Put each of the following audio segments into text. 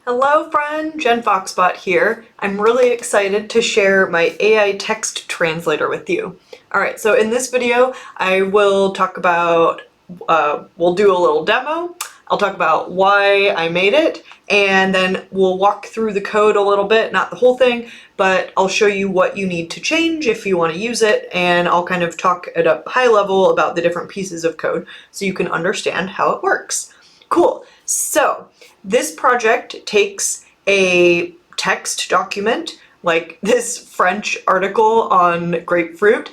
Hello friend, Jen Foxbot here. I'm really excited to share my AI text translator with you. Alright, so in this video I will talk about, we'll do a little demo, I'll talk about why I made it, and then we'll walk through the code a little bit, not the whole thing, but I'll show you what you need to change if you want to use it, and I'll kind of talk at a high level about the different pieces of code so you can understand how it works. Cool. So this project takes a text document like this French article on grapefruit,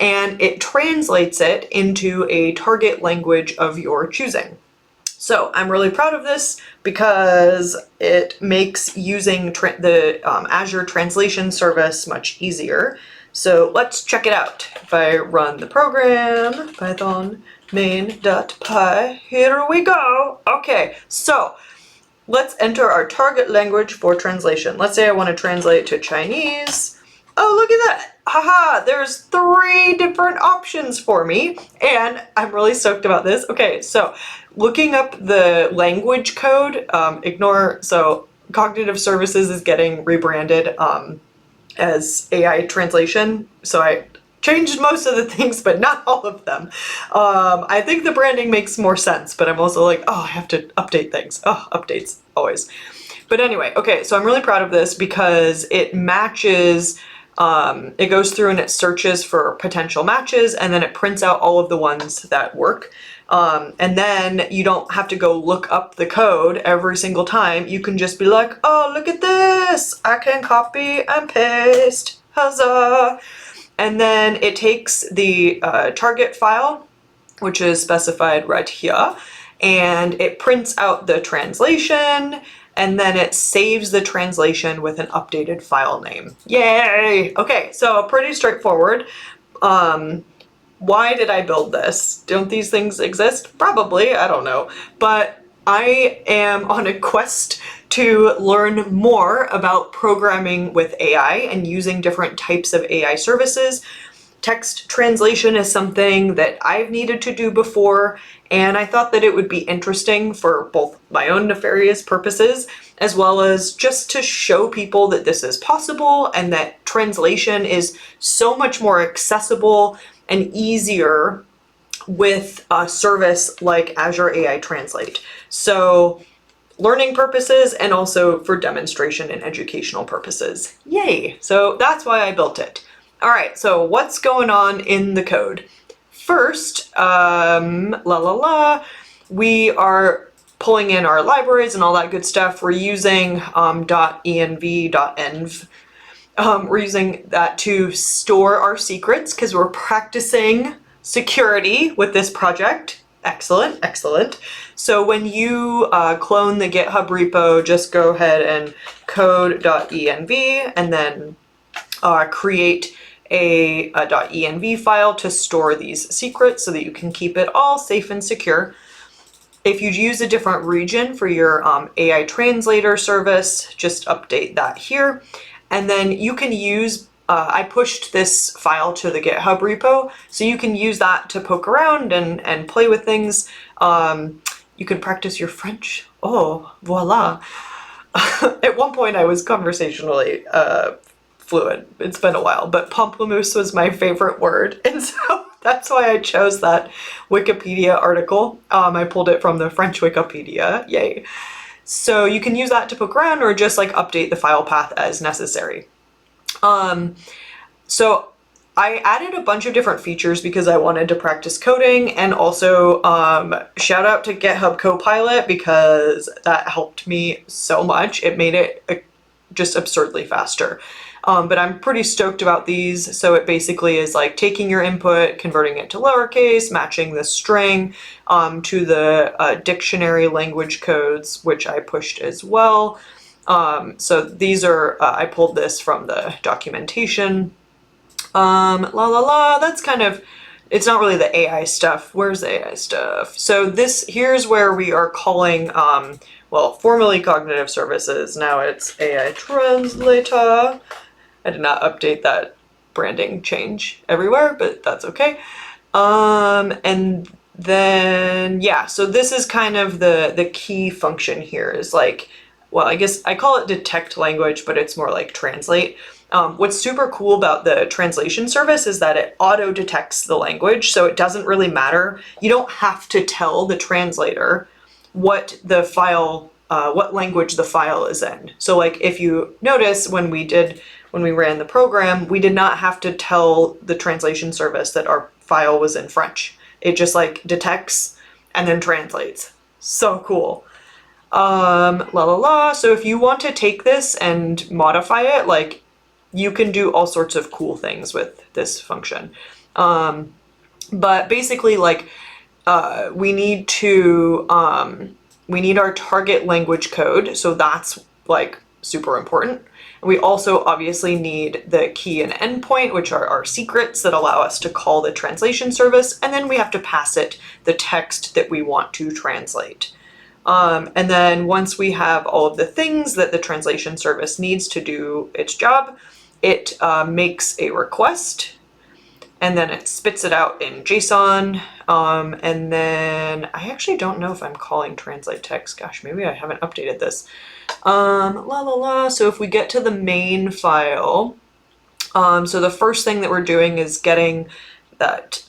and it translates it into a target language of your choosing. So I'm really proud of this because it makes using the Azure translation service much easier. So let's check it out. If I run the program, python main.py, here we go. Okay, so let's enter our target language for translation. Let's say I want to translate to Chinese. Oh, look at that. Haha, there's 3 different options for me, and I'm really stoked about this. Okay, so looking up the language code, so Cognitive Services is getting rebranded as AI Translation, so I changed most of the things, but not all of them. I think the branding makes more sense, but I'm also like, oh, I have to update things. Oh, updates, always. But anyway, okay, so I'm really proud of this because it matches, it goes through and it searches for potential matches, and then it prints out all of the ones that work. And then you don't have to go look up the code every single time. You can just be like, oh, look at this! I can copy and paste. Huzzah! And then it takes the target file, which is specified right here, and it prints out the translation, and then it saves the translation with an updated file name. Yay! Okay, so pretty straightforward. Why did I build this? Don't these things exist? Probably, I don't know. But I am on a quest to learn more about programming with AI and using different types of AI services. Text translation is something that I've needed to do before, and I thought that it would be interesting for both my own nefarious purposes, as well as just to show people that this is possible and that translation is so much more accessible and easier with a service like Azure AI Translate. So learning purposes and also for demonstration and educational purposes. Yay! So that's why I built it. All right, so what's going on in the code? First, we are pulling in our libraries and all that good stuff. We're using .env.env. We're using that to store our secrets because we're practicing security with this project. Excellent, excellent. So when you clone the GitHub repo, just go ahead and code.env and then create a .env file to store these secrets so that you can keep it all safe and secure. If you use a different region for your AI Translator service, just update that here. And then you can use, I pushed this file to the GitHub repo, so you can use that to poke around and play with things. You can practice your French. Oh, voila. At one point I was conversationally fluent. It's been a while, but pamplemousse was my favorite word. And so that's why I chose that Wikipedia article. I pulled it from the French Wikipedia, yay. So you can use that to poke around or just like update the file path as necessary. So I added a bunch of different features because I wanted to practice coding, and also shout out to GitHub Copilot because that helped me so much. It made it just absurdly faster. But I'm pretty stoked about these. So it basically is like taking your input, converting it to lowercase, matching the string to the dictionary language codes, which I pushed as well. So these are, I pulled this from the documentation. That's kind of, it's not really the AI stuff. Where's the AI stuff? So here's where we are calling, formerly Cognitive Services. Now it's AI Translator. I did not update that branding change everywhere, but that's okay. And then, yeah, so this is kind of the key function here is like well, I guess I call it detect language, but it's more like translate. What's super cool about the translation service is that it auto detects the language, so it doesn't really matter. You don't have to tell the translator what the file, what language the file is in. So like if you notice when we ran the program, we did not have to tell the translation service that our file was in French. It just like detects and then translates. So cool. La la la. So if you want to take this and modify it, like you can do all sorts of cool things with this function. But basically like we need our target language code. So that's like super important. We also obviously need the key and endpoint, which are our secrets that allow us to call the translation service. And then we have to pass it the text that we want to translate. And then once we have all of the things that the translation service needs to do its job, it makes a request, and then it spits it out in JSON. And then I actually don't know if I'm calling translate text. Gosh, maybe I haven't updated this. La la la. So if we get to the main file, so the first thing that we're doing is getting that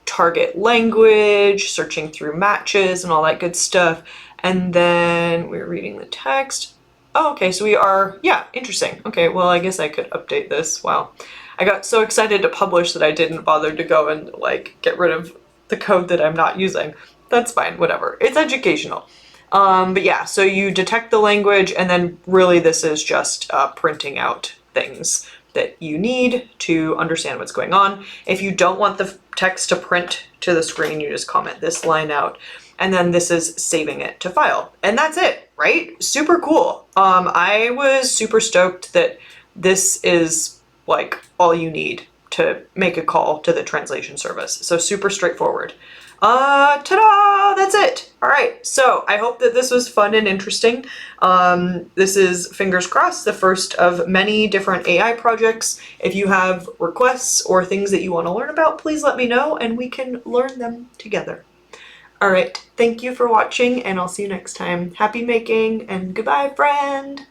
target language, searching through matches and all that good stuff. And then we're reading the text. Oh, okay, so we are, yeah, interesting. Okay, well, I guess I could update this. Wow. I got so excited to publish that I didn't bother to go and like get rid of the code that I'm not using. That's fine, whatever. It's educational. But yeah, so you detect the language, and then really this is just printing out things that you need to understand what's going on. If you don't want the text to print to the screen, you just comment this line out, and then this is saving it to file. And that's it, right? Super cool. I was super stoked that this is like all you need to make a call to the translation service. So super straightforward. Ta-da! That's it. All right. So I hope that this was fun and interesting. This is, fingers crossed, the first of many different AI projects. If you have requests or things that you want to learn about, please let me know and we can learn them together. All right. Thank you for watching, and I'll see you next time. Happy making, and goodbye, friend.